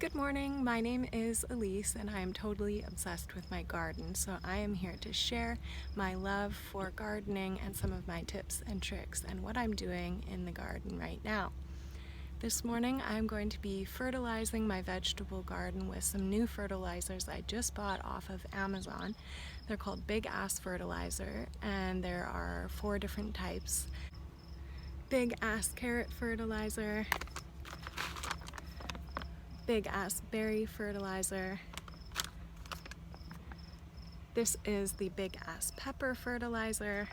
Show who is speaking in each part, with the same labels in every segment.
Speaker 1: Good morning, my name is Elise and I am totally obsessed with my garden, so I am here to share my love for gardening and some of my tips and tricks and what I'm doing in the garden right now. This morning I'm going to be fertilizing my vegetable garden with some new fertilizers I just bought off of Amazon. They're called Big Ass Fertilizer and there are 4 different types. Big Ass Carrot Fertilizer, Big Ass Berry Fertilizer. This is the Big Ass Pepper Fertilizer.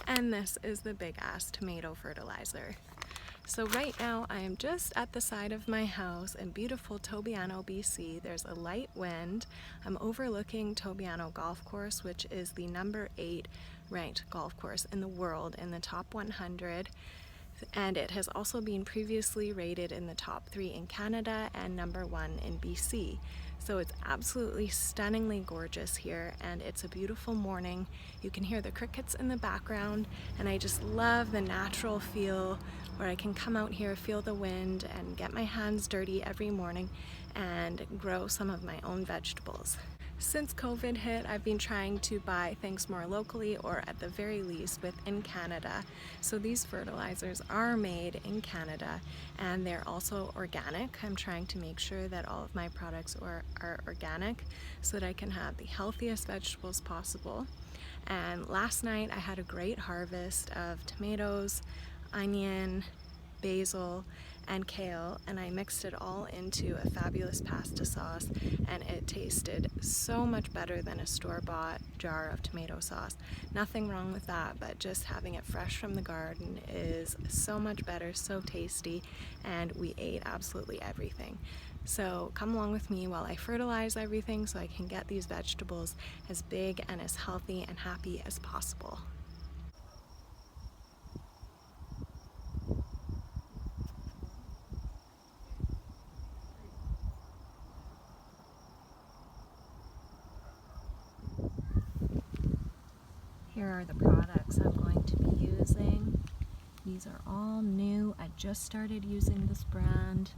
Speaker 1: And this is the Big Ass Tomato Fertilizer. So right now I am just at the side of my house in beautiful Tobiano, BC. There's a light wind. I'm overlooking Tobiano Golf Course, which is the number 8 ranked golf course in the world in the top 100. And it has also been previously rated in the top 3 in Canada and number 1 in BC. So it's absolutely stunningly gorgeous here and it's a beautiful morning. You can hear the crickets in the background and I just love the natural feel where I can come out here, feel the wind and get my hands dirty every morning and grow some of my own vegetables. Since COVID hit, I've been trying to buy things more locally or at the very least within Canada. So these fertilizers are made in Canada and they're also organic. I'm trying to make sure that all of my products are organic so that I can have the healthiest vegetables possible. And last night I had a great harvest of tomatoes, onion, basil, and kale, and I mixed it all into a fabulous pasta sauce and it tasted so much better than a store-bought jar of tomato sauce. Nothing wrong with that, but just having it fresh from the garden is so much better, so tasty, and we ate absolutely everything. So come along with me while I fertilize everything so I can get these vegetables as big and as healthy and happy as possible. Here are the products I'm going to be using. These are all new. I just started using this brand.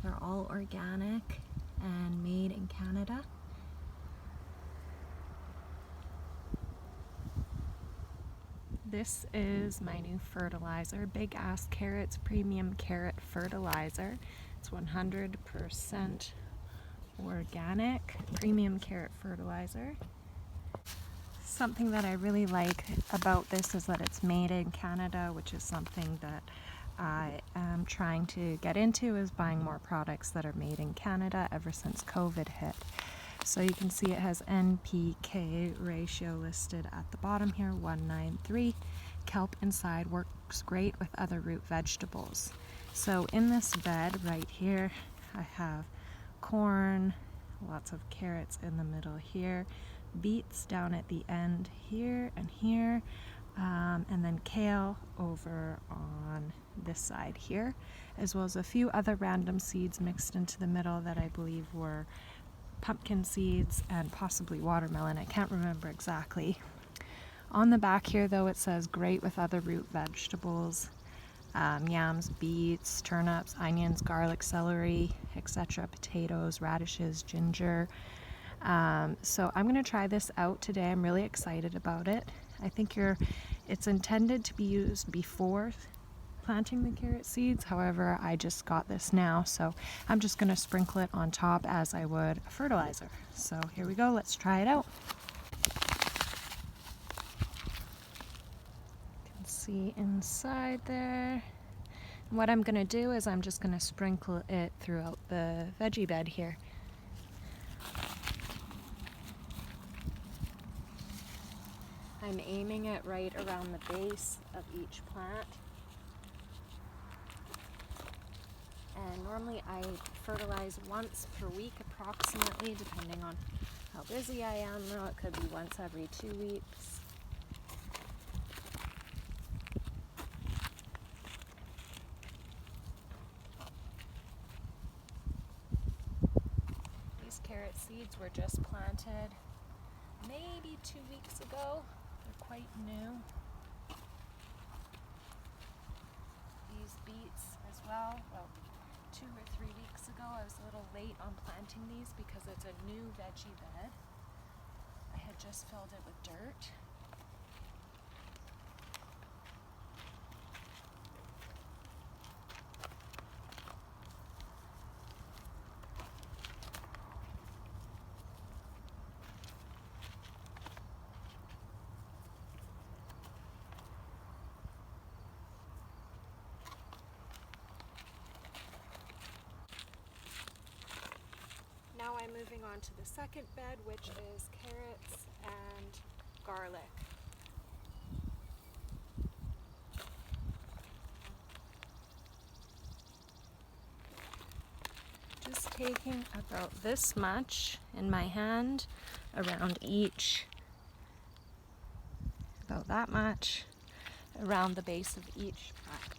Speaker 1: They're all organic and made in Canada. This is my new fertilizer, Big Ass Carrots Premium Carrot Fertilizer. It's 100% organic premium carrot fertilizer. Something that I really like about this is that it's made in Canada, which is something that I am trying to get into, is buying more products that are made in Canada ever since COVID hit. So you can see it has NPK ratio listed at the bottom here, 193. Kelp inside works great with other root vegetables. So in this bed right here, I have corn, lots of carrots in the middle here, beets down at the end here and here, and then kale over on this side here, as well as a few other random seeds mixed into the middle that I believe were pumpkin seeds and possibly watermelon. I can't remember exactly. On the back here though it says great with other root vegetables, yams, beets, turnips, onions, garlic, celery, etc., potatoes, radishes, ginger. So I'm going to try this out today. I'm really excited about it. I think it's intended to be used before planting the carrot seeds. However, I just got this now, so I'm just going to sprinkle it on top as I would a fertilizer. So here we go. Let's try it out. You can see inside there. What I'm going to do is I'm just going to sprinkle it throughout the veggie bed here. I'm aiming it right around the base of each plant. And normally I fertilize once per week approximately, depending on how busy I am. Now it could be once every 2 weeks. These carrot seeds were just planted maybe 2 weeks ago. They're quite new. These beets as well. 2 or 3 weeks ago. I was a little late on planting these because it's a new veggie bed. I had just filled it with dirt. Now I'm moving on to the second bed, which is carrots and garlic. Just taking about this much in my hand around each, about that much around the base of each plant.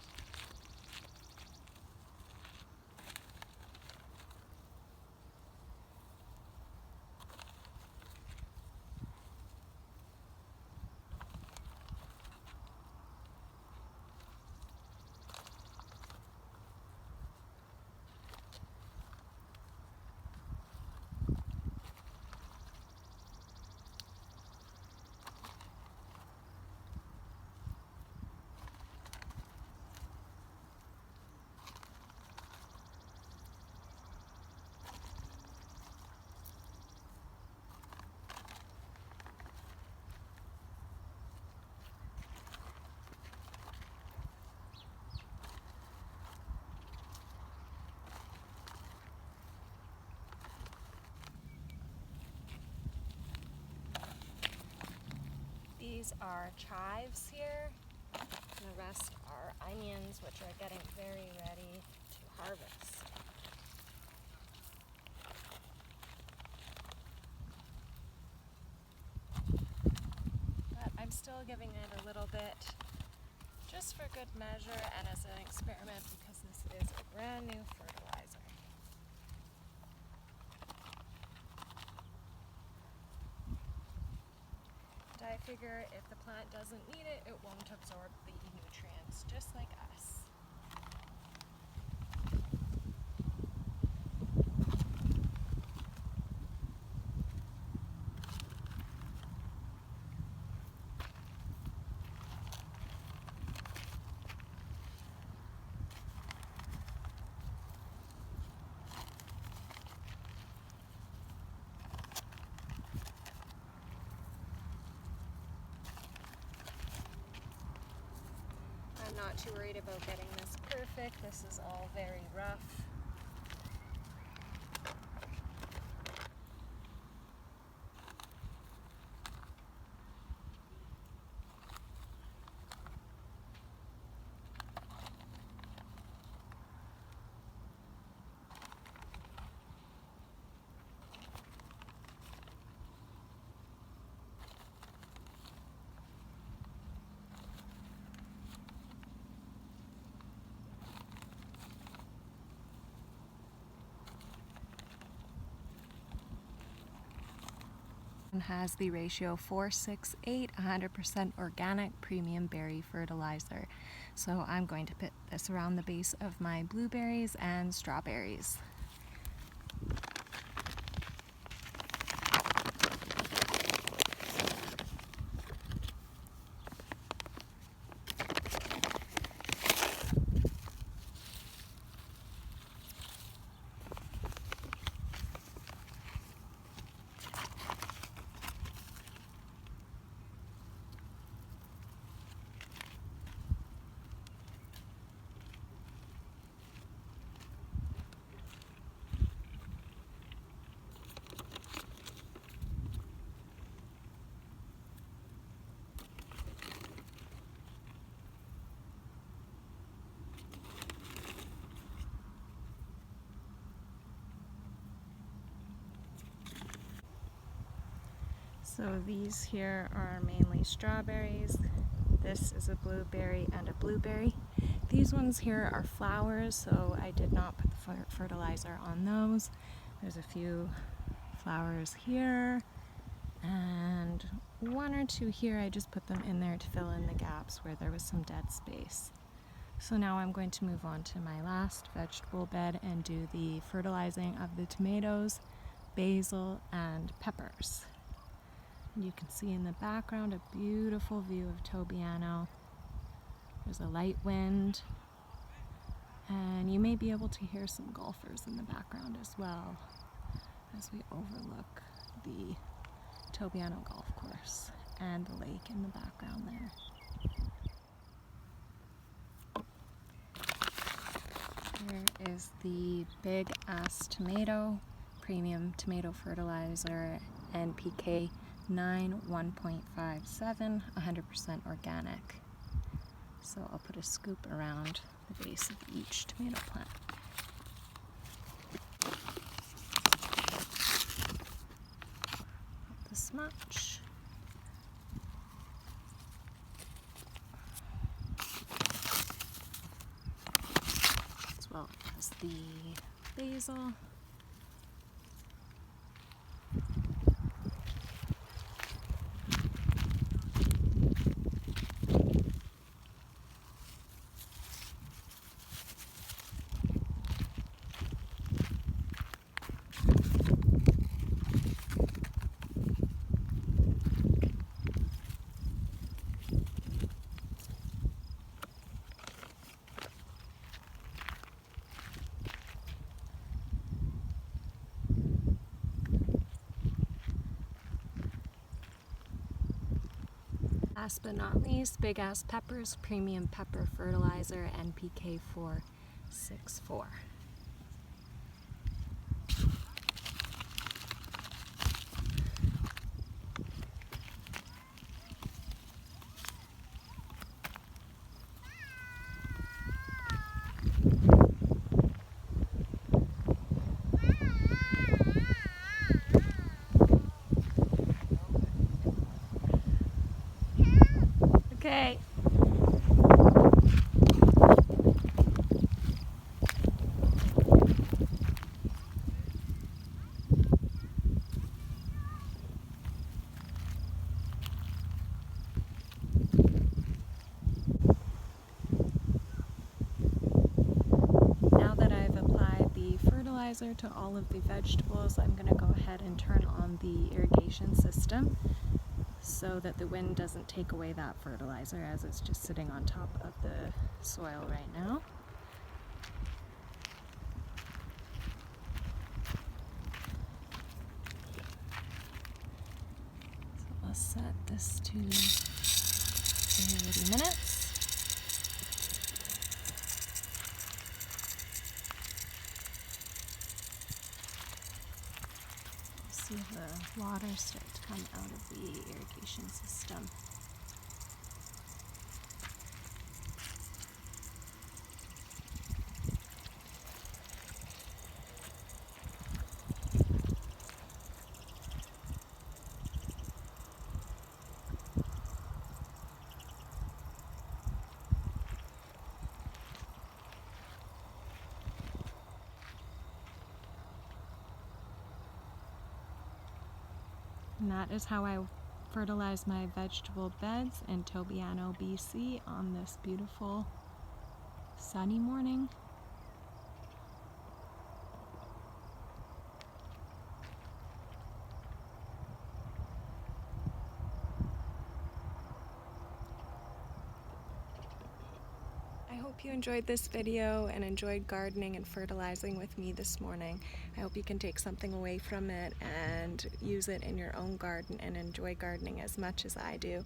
Speaker 1: These are chives here, and the rest are onions, which are getting very ready to harvest. But I'm still giving it a little bit just for good measure and as an experiment because this is a brand new fertilizer. I figure if the plant doesn't need it, it won't absorb the nutrients, just like us. I'm not too worried about getting this perfect. This is all very rough. Has the ratio 4:6:8, 100% organic premium berry fertilizer. So I'm going to put this around the base of my blueberries and strawberries. So these here are mainly strawberries. This is a blueberry and a blueberry. These ones here are flowers, so I did not put the fertilizer on those. There's a few flowers here, and one or two here. I just put them in there to fill in the gaps where there was some dead space. So now I'm going to move on to my last vegetable bed and do the fertilizing of the tomatoes, basil, and peppers. And you can see in the background a beautiful view of Tobiano. There's a light wind, and you may be able to hear some golfers in the background as well as we overlook the Tobiano golf course and the lake in the background there. Here is the Big Ass Tomato Premium Tomato Fertilizer NPK 9 1.57, 100% organic. So I'll put a scoop around the base of each tomato plant. Not this much. As well as the basil. Last but not least, Big Ass Peppers Premium Pepper Fertilizer NPK 464. Okay. Now that I've applied the fertilizer to all of the vegetables, I'm going to go ahead and turn on the irrigation system so that the wind doesn't take away that fertilizer as it's just sitting on top of the soil right now. So I'll set this to 30 minutes. See the water start to come out of the irrigation system. And that is how I fertilize my vegetable beds in Tobiano, BC on this beautiful sunny morning. I hope you enjoyed this video and enjoyed gardening and fertilizing with me this morning. I hope you can take something away from it and use it in your own garden and enjoy gardening as much as I do.